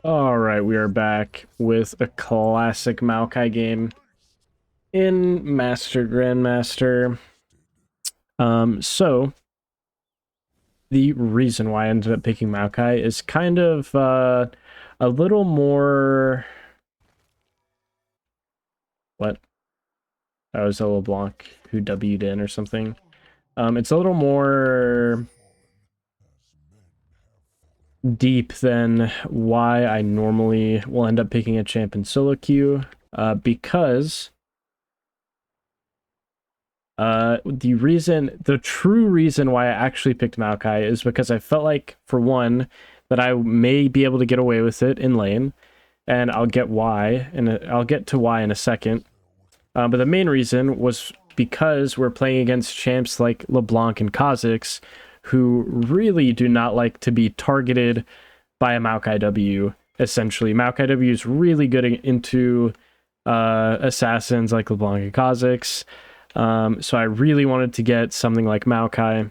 All right, we are back with a classic Maokai game in Master Grandmaster. So the reason why I ended up picking Maokai is kind of a little more. What? That was a LeBlanc who W'd in or something. It's a little more deep than why I normally will end up picking a champ in solo queue, because the true reason why I actually picked Maokai is because I felt like, for one, that I may be able to get away with it in lane, and I'll get to why in a second. But the main reason was because we're playing against champs like LeBlanc and Kha'Zix, who really do not like to be targeted by a Maokai W. Essentially, Maokai W is really good into assassins like LeBlanc and Kha'Zix. So I really wanted to get something like Maokai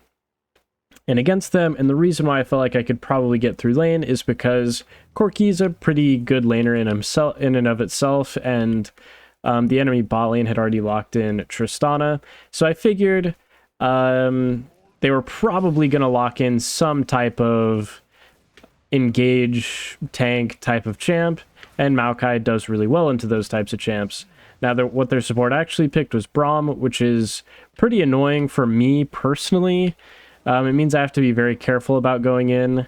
and against them. And the reason why I felt like I could probably get through lane is because Corki's a pretty good laner in and of itself, and the enemy bot lane had already locked in Tristana. So I figured they were probably going to lock in some type of engage tank type of champ, and Maokai does really well into those types of champs. Now, what their support actually picked was Braum, which is pretty annoying for me personally. It means I have to be very careful about going in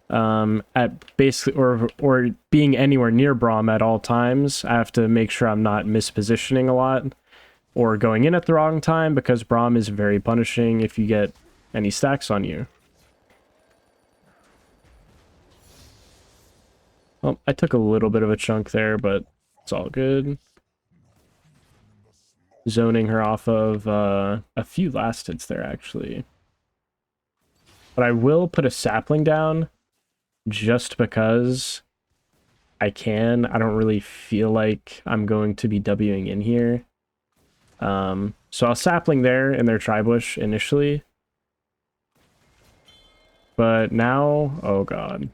at basically or being anywhere near Braum at all times. I have to make sure I'm not mispositioning a lot or going in at the wrong time, because Braum is very punishing if you get any stacks on you. Well, I took a little bit of a chunk there, but it's all good. Zoning her off of a few last hits there, actually. But I will put a sapling down just because I can. I don't really feel like I'm going to be Wing in here. So I'll sapling there in their tri-bush initially. But now, oh god.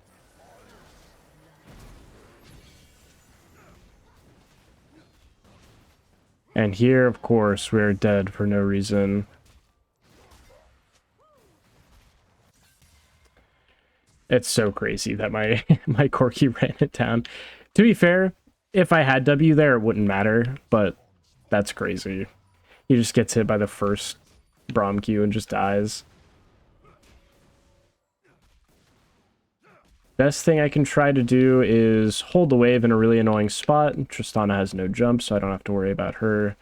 And here, of course, we're dead for no reason. It's so crazy that my my Corki ran it down. To be fair, if I had W there, it wouldn't matter, but that's crazy. He just gets hit by the first Braum Q and just dies. Best thing I can try to do is hold the wave in a really annoying spot. Tristana has no jump, so I don't have to worry about her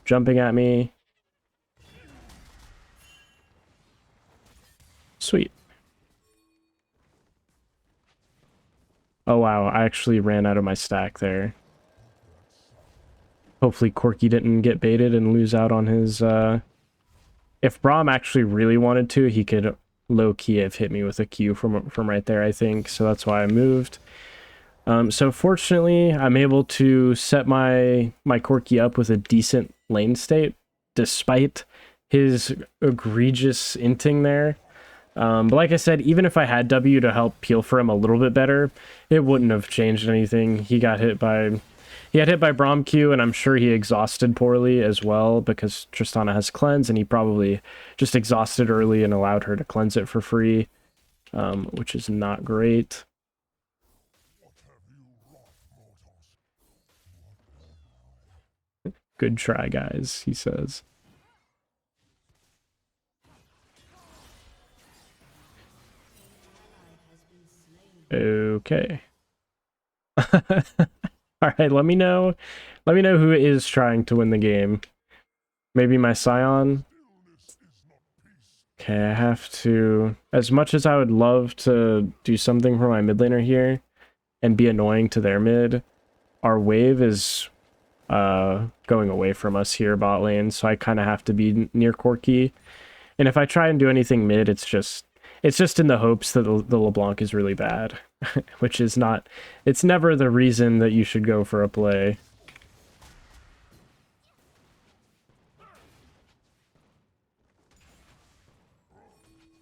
jumping at me. Sweet. Oh wow, I actually ran out of my stack there. Hopefully Corki didn't get baited and lose out on his... If Braum actually really wanted to, he could low-key have hit me with a Q from right there, I think. So that's why I moved. So fortunately, I'm able to set my Corki up with a decent lane state, despite his egregious inting there. But like I said, even if I had W to help peel for him a little bit better, it wouldn't have changed anything. He got hit by... He got hit by Braum Q, and I'm sure he exhausted poorly as well, because Tristana has cleanse, and he probably just exhausted early and allowed her to cleanse it for free, which is not great. Good try, guys, he says. Okay. All right, let me know. Let me know who is trying to win the game. Maybe my Scion. Okay, I have to... As much as I would love to do something for my mid laner here and be annoying to their mid, our wave is going away from us here bot lane, so I kind of have to be near Corki. And if I try and do anything mid, it's just in the hopes that the LeBlanc is really bad, which is not... It's never the reason that you should go for a play.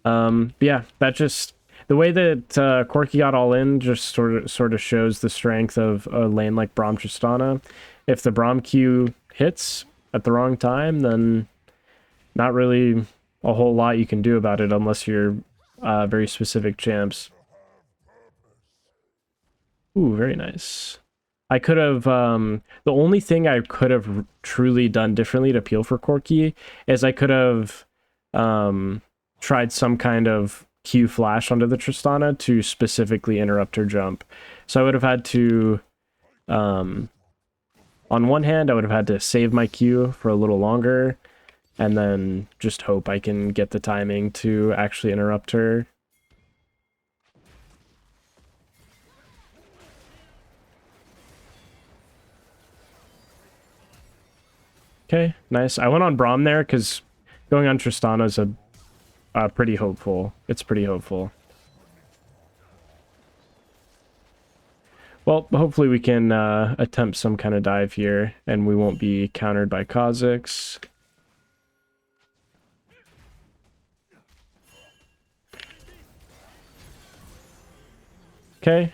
But yeah, The way that Corki got all in just sort of shows the strength of a lane like Braum Tristana. If the Braum Q hits at the wrong time, then not really a whole lot you can do about it unless you're very specific champs. Ooh, very nice. I could have, the only thing I could have truly done differently to peel for Corki is I could have tried some kind of Q flash onto the Tristana to specifically interrupt her jump. So I would have had to, on one hand, I would have had to save my Q for a little longer, and then just hope I can get the timing to actually interrupt her. Okay, nice. I went on Braum there because going on Tristana is a pretty hopeful. It's pretty hopeful. Well, hopefully we can attempt some kind of dive here, and we won't be countered by Kha'Zix. Okay.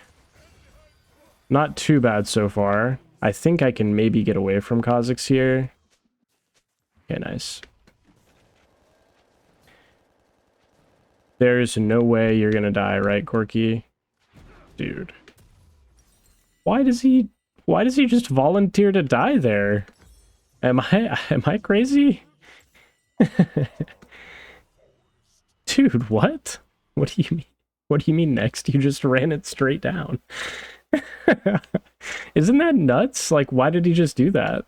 Not too bad so far. I think I can maybe get away from Kha'Zix here. Okay, nice. There's no way you're gonna die, right, Corki? Dude. Why does he just volunteer to die there? Am I crazy? Dude, what? What do you mean? What do you mean next? You just ran it straight down. Isn't that nuts? Like, why did he just do that?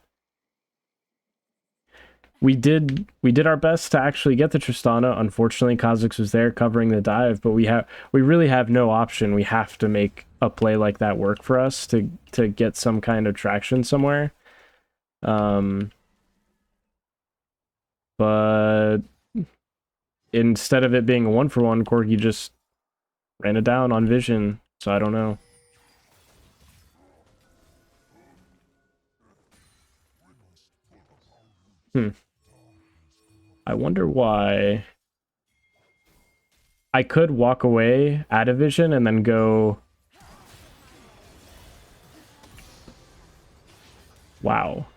We did our best to actually get the Tristana. Unfortunately, Kha'Zix was there covering the dive, but we really have no option. We have to make a play like that work for us to get some kind of traction somewhere. But instead of it being a 1-for-1, Corki just ran it down on vision, so I don't know. I wonder why. I could walk away out of vision and then go... Wow.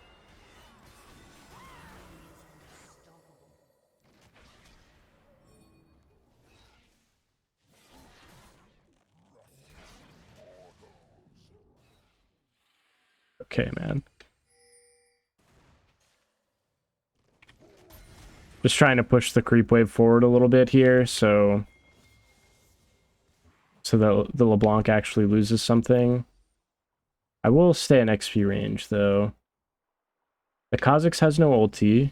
Okay, man. Just trying to push the creep wave forward a little bit here, so the LeBlanc actually loses something. I will stay in XP range, though. The Kha'Zix has no ulti.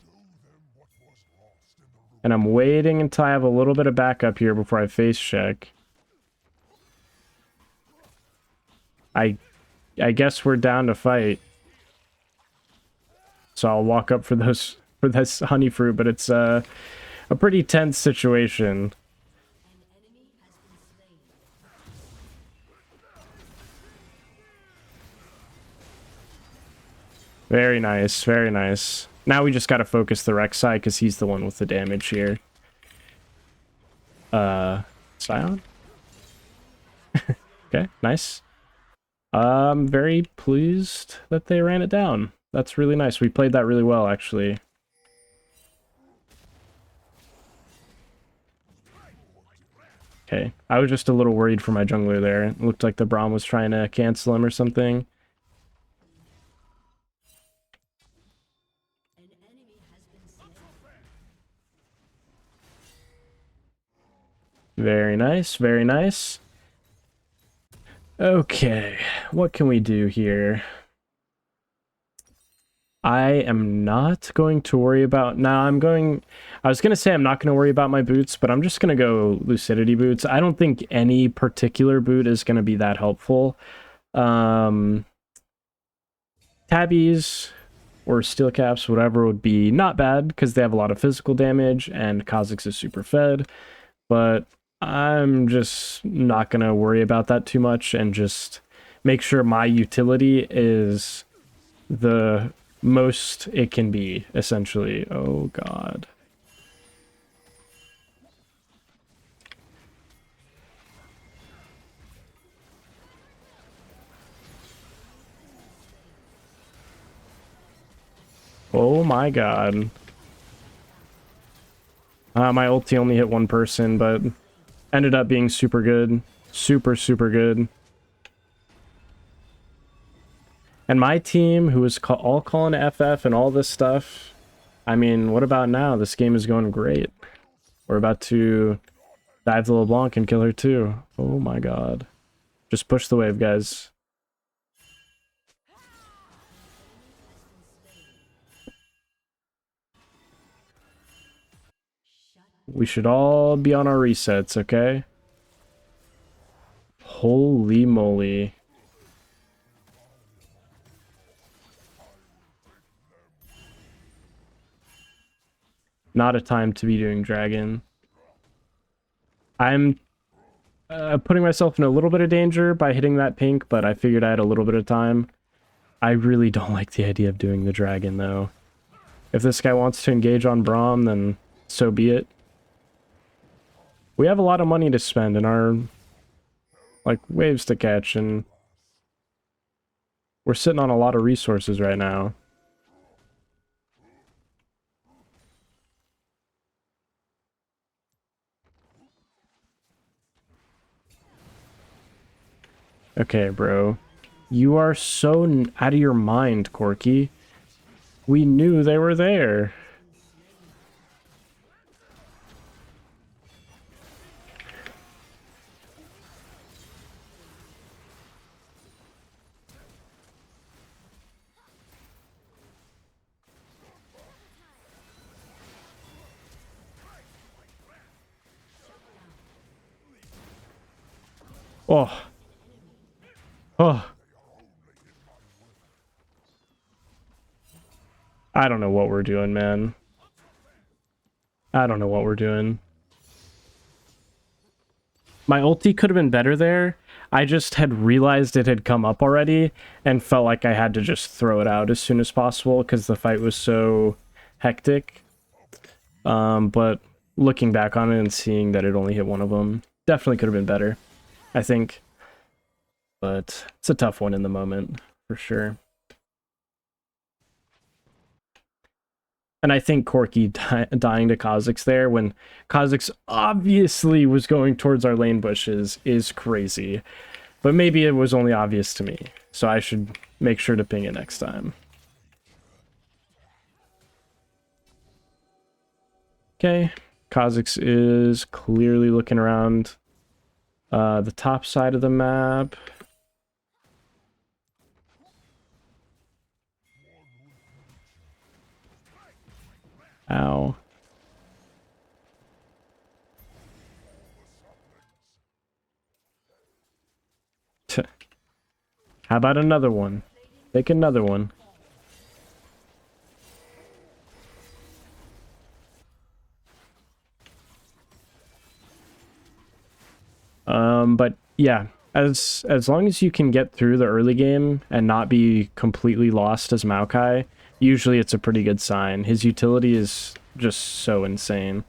And I'm waiting until I have a little bit of backup here before I face check. I guess we're down to fight. So I'll walk up for this honey fruit, but it's a pretty tense situation. Very nice, very nice. Now we just gotta focus the Rek'Sai because he's the one with the damage here. Scion? Okay, nice. I'm very pleased that they ran it down. That's really nice. We played that really well, actually. Okay, I was just a little worried for my jungler there. It looked like the Braum was trying to cancel him or something. Very nice, very nice. Okay, what can we do here? I am not going to worry about... I was going to say I'm not going to worry about my boots, but I'm just going to go Lucidity boots. I don't think any particular boot is going to be that helpful. Tabbies or steel caps, whatever, would be not bad because they have a lot of physical damage and Kha'Zix is super fed. But I'm just not going to worry about that too much and just make sure my utility is the most it can be, essentially. Oh, God. Oh my god. My ulti only hit one person, but ended up being super good. Super, super good. And my team, who was all calling FF and all this stuff, I mean, what about now? This game is going great. We're about to dive the LeBlanc and kill her too. Oh my god. Just push the wave, guys. We should all be on our resets, okay? Holy moly. Not a time to be doing dragon. I'm putting myself in a little bit of danger by hitting that pink, but I figured I had a little bit of time. I really don't like the idea of doing the dragon, though. If this guy wants to engage on Braum, then so be it. We have a lot of money to spend in our, like, waves to catch, and we're sitting on a lot of resources right now. Okay, bro. You are so out of your mind, Corky. We knew they were there. Oh. Oh. I don't know what we're doing, man. I don't know what we're doing. My ulti could have been better there. I just had realized it had come up already and felt like I had to just throw it out as soon as possible because the fight was so hectic. But looking back on it and seeing that it only hit one of them, definitely could have been better, I think. But it's a tough one in the moment, for sure. And I think Corky dying to Kha'Zix there when Kha'Zix obviously was going towards our lane bushes is crazy. But maybe it was only obvious to me, so I should make sure to ping it next time. Okay, Kha'Zix is clearly looking around the top side of the map. Ow. How about another one? Take another one. But yeah, as long as you can get through the early game and not be completely lost as Maokai, usually it's a pretty good sign. His utility is just so insane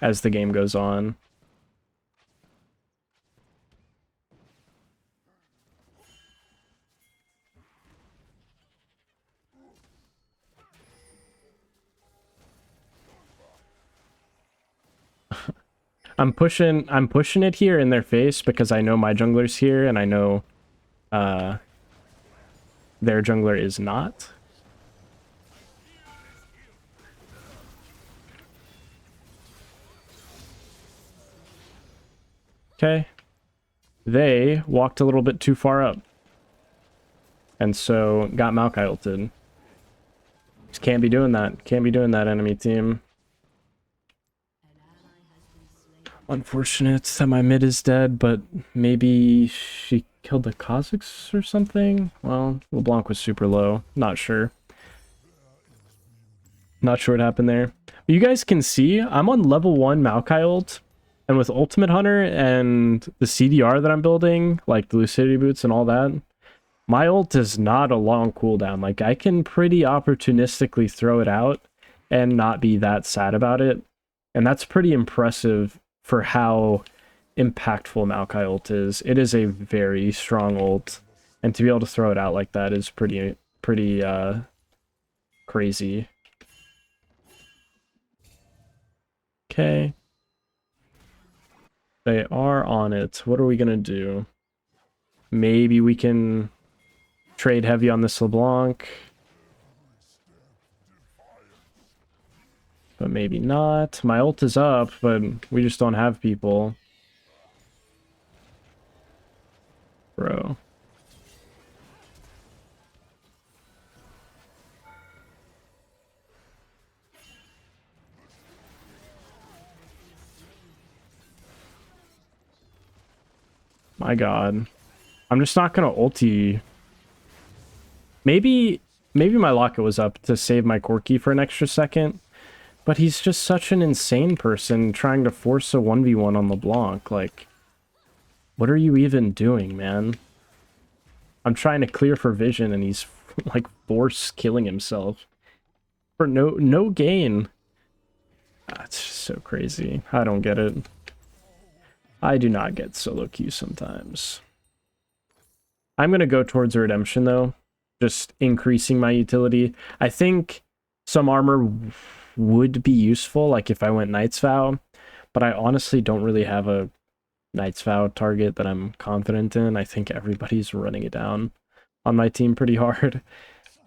as the game goes on. I'm pushing it here in their face because I know my jungler's here and I know their jungler is not. Okay. They walked a little bit too far up. And so got Maokai ulted. Just can't be doing that. Can't be doing that, enemy team. Unfortunate that my mid is dead, but maybe she killed the Kha'Zix or something? Well, LeBlanc was super low. Not sure. Not sure what happened there. But you guys can see, I'm on level 1 Maokai ult, and with Ultimate Hunter and the CDR that I'm building, like the Lucidity Boots and all that, my ult is not a long cooldown. Like, I can pretty opportunistically throw it out and not be that sad about it. And that's pretty impressive for how impactful Maokai ult is. It is a very strong ult, and to be able to throw it out like that is pretty crazy. Okay. They are on it. What are we gonna do? Maybe we can trade heavy on this LeBlanc. But maybe not. My ult is up, but we just don't have people. Bro. My god. I'm just not gonna ulti. Maybe my locket was up to save my Corki for an extra second. But he's just such an insane person trying to force a 1v1 on LeBlanc. Like, what are you even doing, man? I'm trying to clear for vision and he's like force killing himself for no gain. That's just so crazy. I don't get it. I do not get solo queue sometimes. I'm gonna go towards a redemption though, just increasing my utility. I think some armor would be useful, like if I went Knight's Vow, but I honestly don't really have a Knight's Vow target that I'm confident in. I think everybody's running it down on my team pretty hard,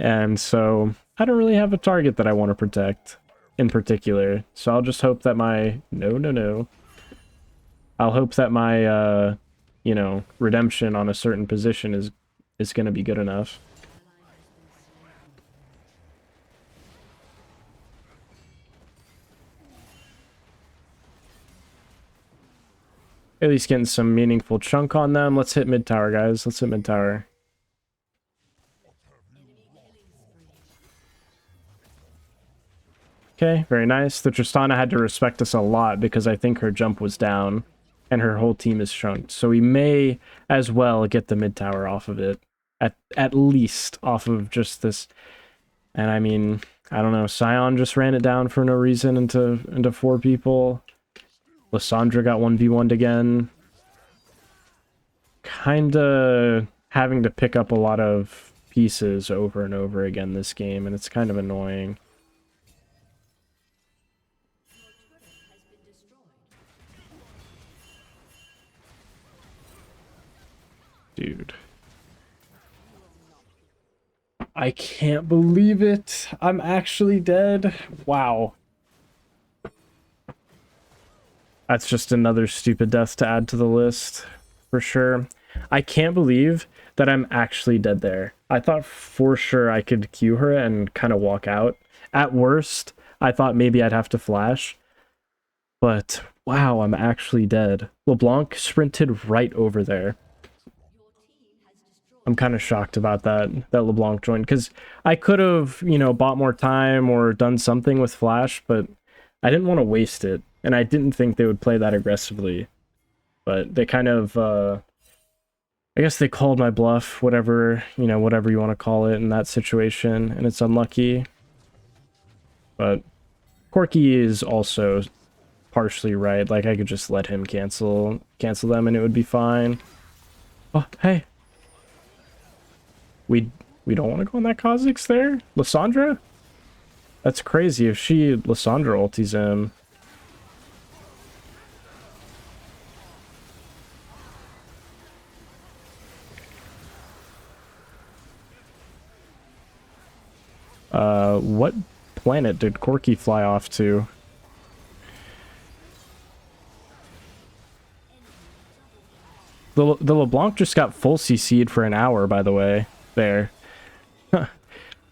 and so I don't really have a target that I want to protect in particular. So I'll just hope that my I'll hope that my you know, redemption on a certain position is going to be good enough. At least getting some meaningful chunk on them. Let's hit mid tower, guys. Let's hit mid tower. Okay, very nice. The Tristana had to respect us a lot because I think her jump was down and her whole team is shrunk. So we may as well get the mid tower off of it. At least off of just this. And I mean, I don't know. Sion just ran it down for no reason into 4 people. Lissandra got 1v1'd again. Kinda having to pick up a lot of pieces over and over again this game, and it's kind of annoying. Dude. I can't believe it. I'm actually dead. Wow. That's just another stupid death to add to the list, for sure. I can't believe that I'm actually dead there. I thought for sure I could Q her and kind of walk out. At worst, I thought maybe I'd have to flash. But, wow, I'm actually dead. LeBlanc sprinted right over there. I'm kind of shocked about that LeBlanc joined, because I could have, you know, bought more time or done something with flash, but I didn't want to waste it. And I didn't think they would play that aggressively. But they kind of, I guess they called my bluff, whatever, you know, whatever you want to call it in that situation. And it's unlucky. But Corki is also partially right. Like, I could just let him cancel them and it would be fine. Oh, hey. We don't want to go on that Kha'Zix there? Lissandra? That's crazy if Lissandra ultis him. What planet did Corki fly off to? The LeBlanc just got full CC'd for an hour, by the way. There.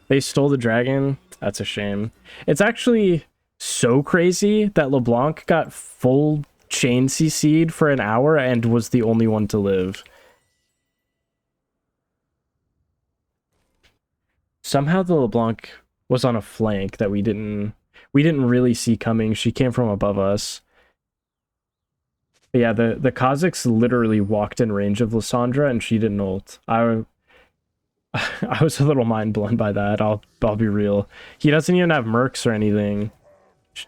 They stole the dragon. That's a shame. It's actually so crazy that LeBlanc got full chain CC'd for an hour and was the only one to live. Somehow the LeBlanc was on a flank that we didn't really see coming. She came from above us. But yeah, the Kha'Zix literally walked in range of Lissandra and she didn't ult. I was a little mind blown by that. I'll be real. He doesn't even have mercs or anything.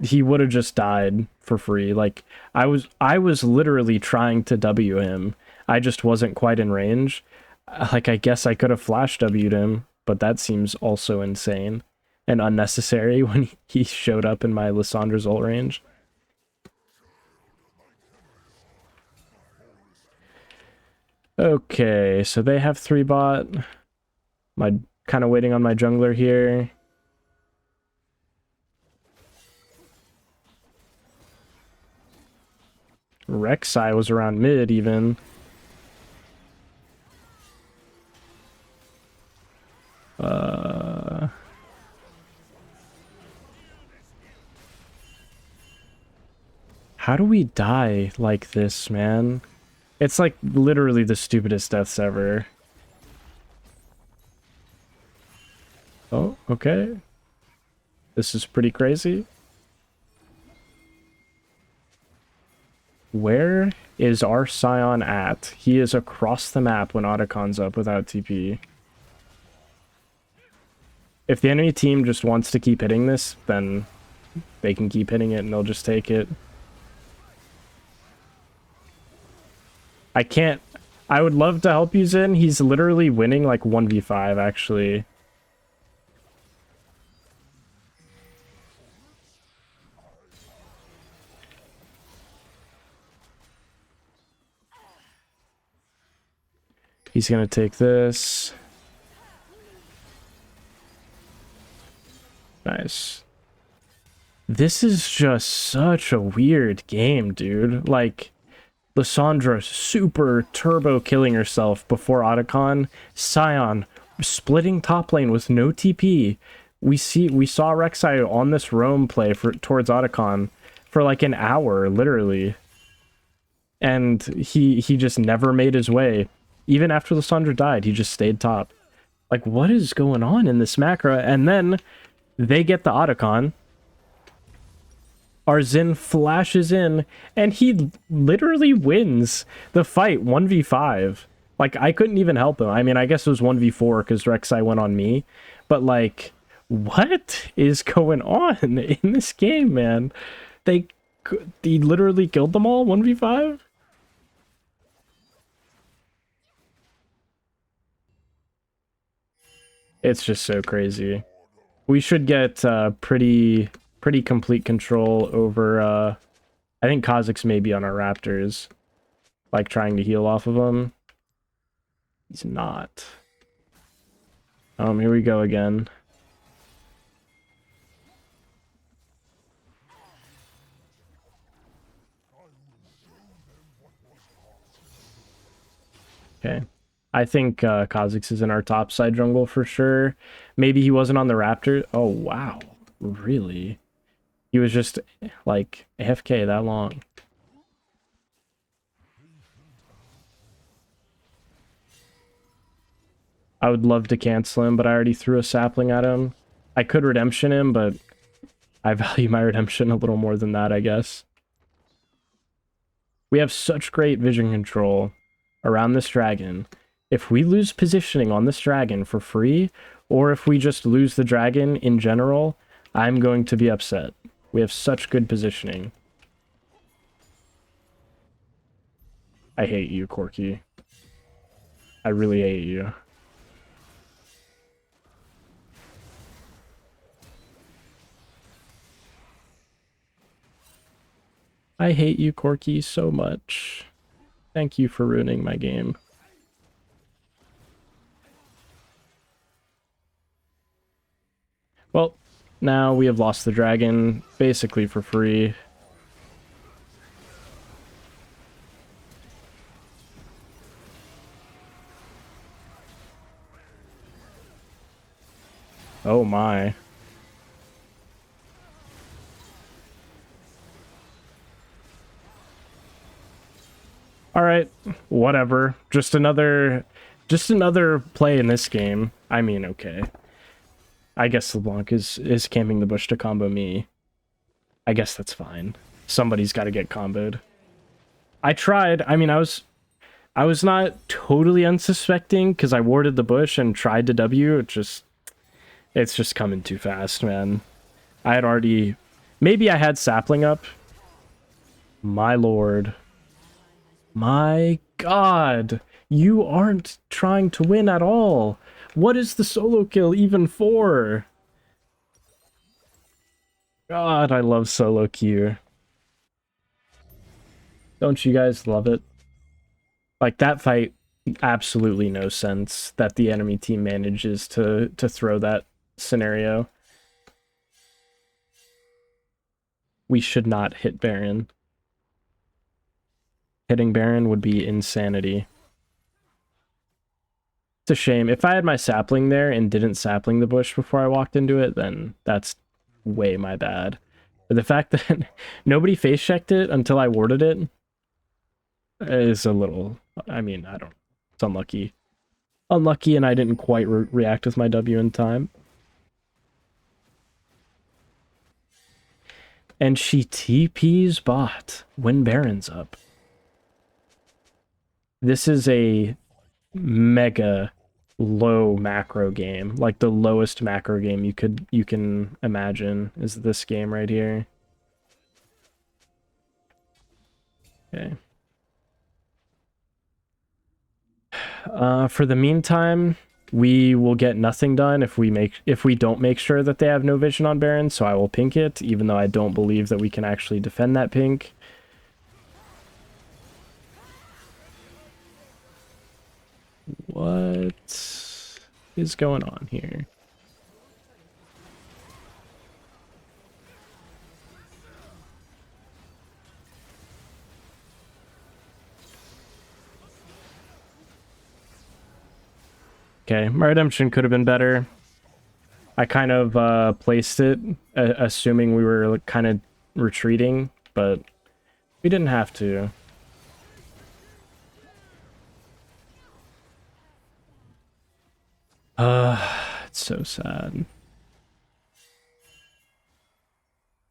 He would have just died for free. Like, I was literally trying to W him. I just wasn't quite in range. Like, I guess I could have flash W'd him, but that seems also insane. and unnecessary when he showed up in my Lissandra's ult range. Okay, so they have 3 bot. My kind of waiting on my jungler here. Rek'Sai was around mid even. How do we die like this, man? It's like literally the stupidest deaths ever. Oh, okay. This is pretty crazy. Where is our Scion at? He is across the map when Otacon's up without TP. If the enemy team just wants to keep hitting this, then they can keep hitting it and they'll just take it. I can't... I would love to help you, Zin. He's literally winning like 1v5, actually. He's gonna take this. Nice. This is just such a weird game, dude. Like, Lissandra super turbo killing herself before Otacon. Scion splitting top lane with no TP. We saw Rek'Sai on this roam play towards Otacon for like an hour, literally. And he just never made his way. Even after Lissandra died, he just stayed top. Like, what is going on in this macro? And then they get the Otacon. Our Xin flashes in, and he literally wins the fight 1v5. Like, I couldn't even help him. I mean, I guess it was 1v4 because Rek'Sai went on me. But, like, what is going on in this game, man? He literally killed them all 1v5? It's just so crazy. We should get pretty complete control over, I think Kha'Zix may be on our Raptors. Like, trying to heal off of them. He's not. Here we go again. Okay. I think Kha'Zix is in our top side jungle for sure. Maybe he wasn't on the Raptor. Oh, wow. Really? He was just, like, AFK that long. I would love to cancel him, but I already threw a sapling at him. I could redemption him, but I value my redemption a little more than that, I guess. We have such great vision control around this dragon. If we lose positioning on this dragon for free, or if we just lose the dragon in general, I'm going to be upset. We have such good positioning. I hate you, Corky. I really hate you. I hate you, Corky, so much. Thank you for ruining my game. Well, now we have lost the dragon basically for free. Oh my. All right, whatever. Just another play in this game. I mean, okay. I guess LeBlanc is camping the bush to combo me. I guess that's fine. Somebody's got to get comboed. I tried. I mean, I was not totally unsuspecting because I warded the bush and tried to W. It's just coming too fast, man. I had already... Maybe I had sapling up. My lord. My god. You aren't trying to win at all. What is the solo kill even for? God, I love solo queue. Don't you guys love it? Like that fight, absolutely no sense that the enemy team manages to throw that scenario. We should not hit Baron. Hitting Baron would be insanity. It's a shame. If I had my sapling there and didn't sapling the bush before I walked into it, then that's way my bad. But the fact that nobody face checked it until I warded it is a little, I mean, I don't, it's unlucky. Unlucky, and I didn't quite react with my W in time. And she TP's bot when Baron's up. This is a mega low macro game, like the lowest macro game you can imagine is this game right here. Okay. For the meantime, we will get nothing done if we don't make sure that they have no vision on Baron, so I will pink it, even though I don't believe that we can actually defend that pink. What is going on here? Okay, my redemption could have been better. I kind of placed it assuming we were kind of retreating, but we didn't have to. It's so sad.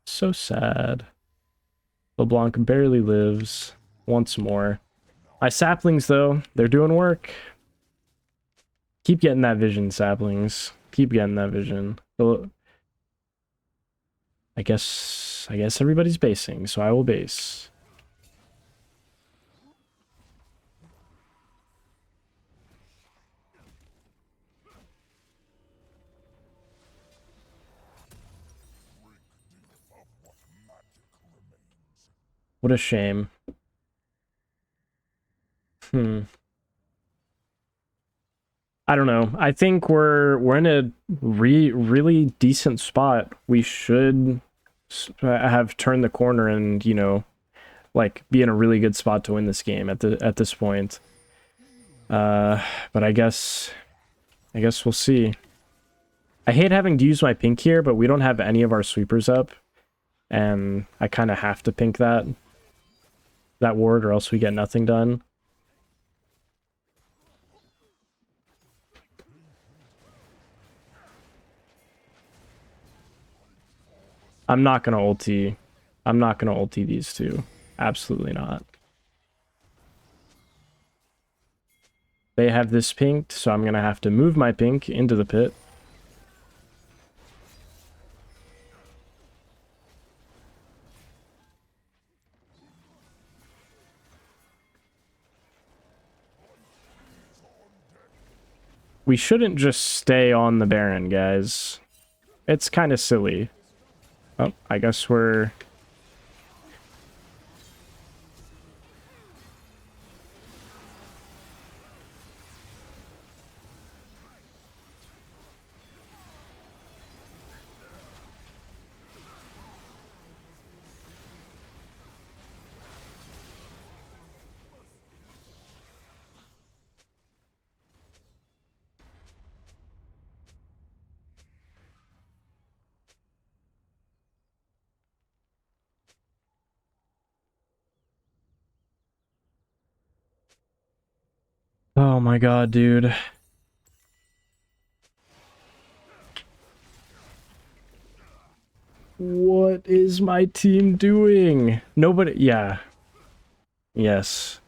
So sad. LeBlanc barely lives once more. My saplings, though, they're doing work. Keep getting that vision, saplings. Keep getting that vision. I guess everybody's basing, so I will base. What a shame. I don't know. I think we're in a really decent spot. We should have turned the corner and, you know, like be in a really good spot to win this game at this point. But I guess we'll see. I hate having to use my pink here, but we don't have any of our sweepers up, and I kind of have to pink that ward, or else we get nothing done. I'm not gonna ulti. I'm not gonna ulti these two. Absolutely not. They have this pinked, so I'm gonna have to move my pink into the pit. We shouldn't just stay on the Baron, guys. It's kind of silly. Oh, I guess we're... Oh my god, dude. What is my team doing? Nobody... Yeah. Yes.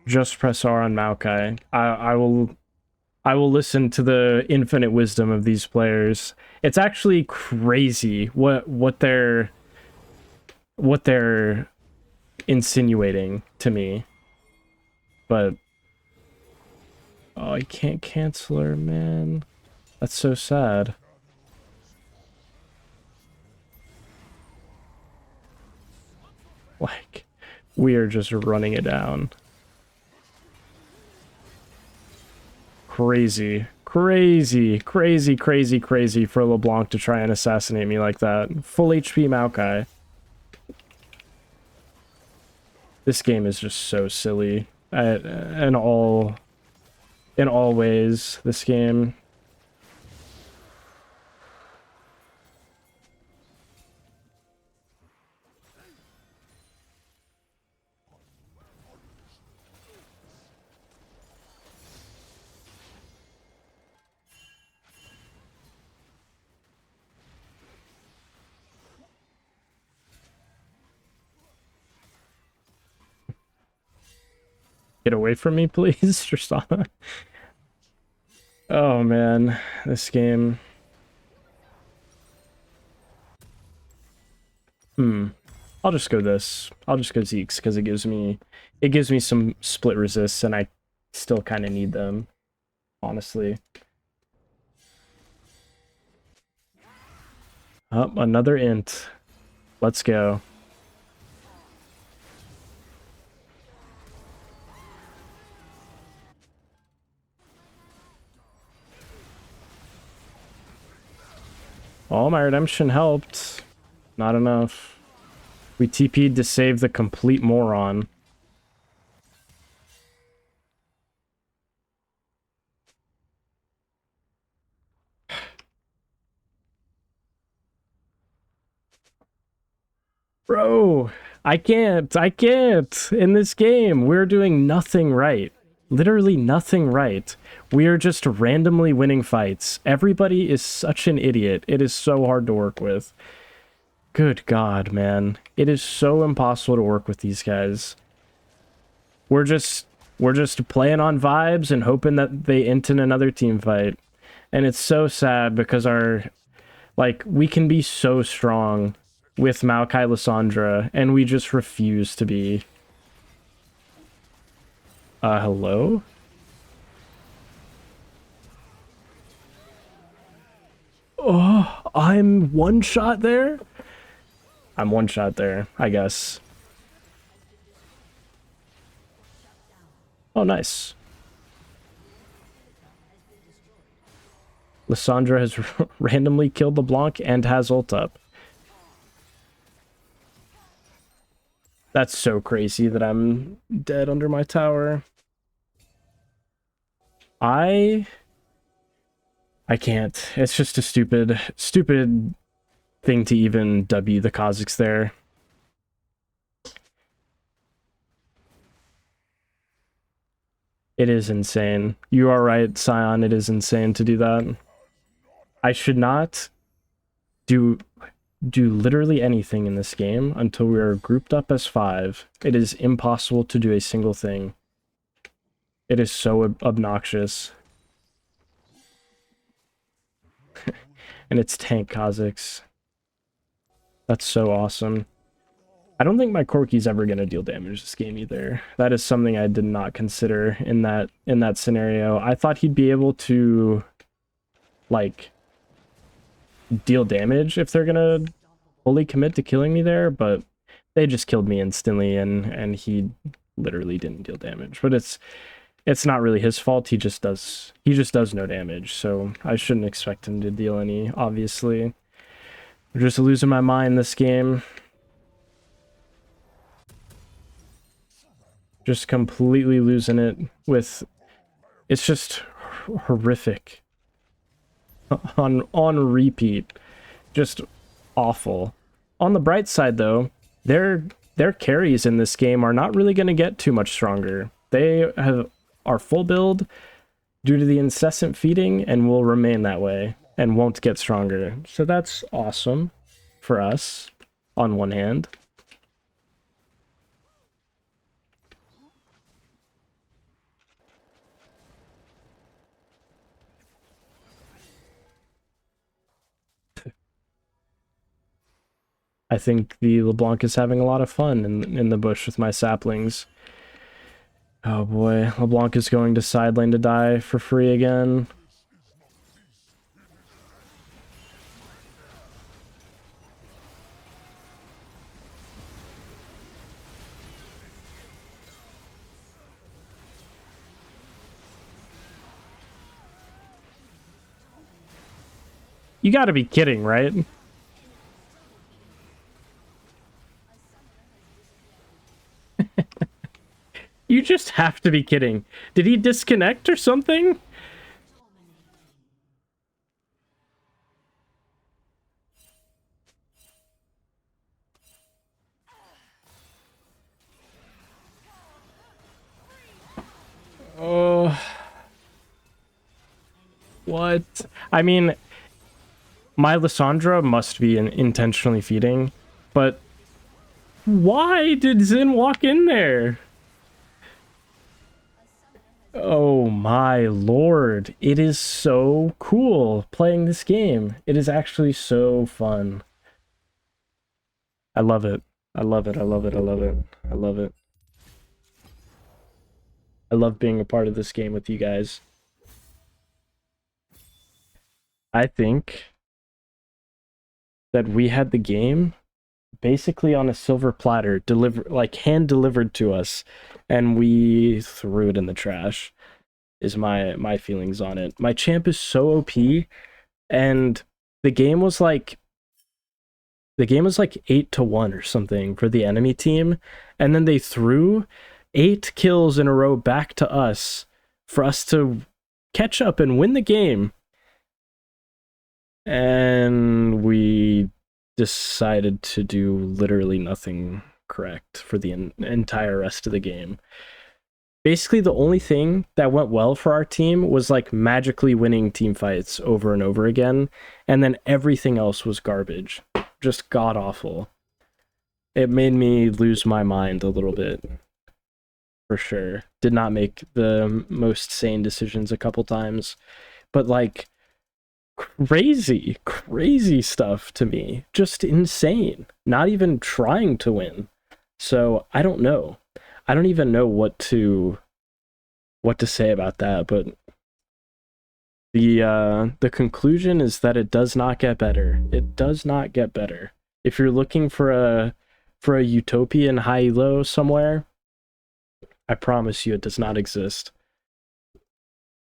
Just press R on Maokai. I will listen to the infinite wisdom of these players. It's actually crazy what they're insinuating to me. But oh, I can't cancel her, man. That's so sad. Like, we are just running it down. Crazy. Crazy, crazy, crazy, crazy for LeBlanc to try and assassinate me like that. Full HP Maokai. This game is just so silly. In all ways, this game. Get away from me, please, Tristana. Oh man, this game. I'll just go this. I'll just go Zeke's because it gives me some split resists, and I still kind of need them, honestly. Oh, another int. Let's go. Oh, my redemption helped. Not enough. We TP'd to save the complete moron. Bro, I can't. In this game, we're doing nothing right. Literally nothing right. We are just randomly winning fights. Everybody is such an idiot. It is so hard to work with. Good God, man. It is so impossible to work with these guys. We're just playing on vibes and hoping that they int in another team fight. And it's so sad because we can be so strong with Maokai Lissandra, and we just refuse to be. Hello? Oh, I'm one shot there? I'm one shot there, I guess. Oh, nice. Lissandra has randomly killed LeBlanc and has ult up. That's so crazy that I'm dead under my tower. I can't. It's just a stupid thing to even W the Kazakhs there. It is insane. You are right, Scion. It is insane to do that. I should not do literally anything in this game until we are grouped up as 5. It is impossible to do a single thing. It is so obnoxious. And it's tank Kazakhs. That's so awesome. I don't think my Corki's ever going to deal damage this game either. That is something I did not consider in that scenario. I thought he'd be able to, like, deal damage if they're gonna fully commit to killing me there, but they just killed me instantly, and he literally didn't deal damage. But it's not really his fault. He just does no damage, so I shouldn't expect him to deal any, obviously. I'm just losing my mind this game. Just completely losing it with... It's just horrific. On repeat. Just awful. On the bright side, though, their carries in this game are not really going to get too much stronger. They are full build due to the incessant feeding and will remain that way and won't get stronger. So that's awesome for us, on one hand. I think the LeBlanc is having a lot of fun in the bush with my saplings. Oh boy, LeBlanc is going to side lane to die for free again. You gotta be kidding, right? You just have to be kidding. Did he disconnect or something? Oh, what? I mean, my Lissandra must be intentionally feeding, but why did Xin walk in there? Oh my lord. It is so cool playing this game. It is actually so fun. I love it. I love it. I love it. I love it. I love it. I love being a part of this game with you guys. I think that we had the game basically on a silver platter, hand delivered to us, and we threw it in the trash. Is my feelings on it. My champ is so OP, and the game was like 8-1 or something for the enemy team, and then they threw 8 kills in a row back to us for us to catch up and win the game. And we decided to do literally nothing correct for the entire rest of the game. Basically, the only thing that went well for our team was like magically winning team fights over and over again, and then everything else was garbage. Just god awful. It made me lose my mind a little bit, for sure. Did not make the most sane decisions a couple times, but like crazy stuff to me. Just insane. Not even trying to win. So I don't know. I don't even know what to say about that, but the conclusion is that it does not get better. It does not get better. If you're looking for a utopian high elo somewhere, I promise you it does not exist.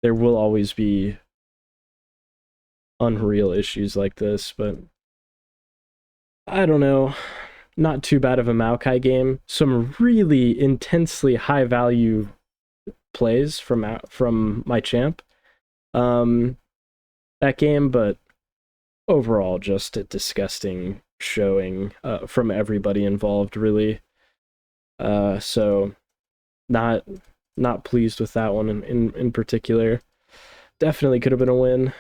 There will always be unreal issues like this, but I don't know. Not too bad of a Maokai game. Some really intensely high value plays from my champ that game, but overall just a disgusting showing from everybody involved, really. So not pleased with that one in particular. Definitely could have been a win.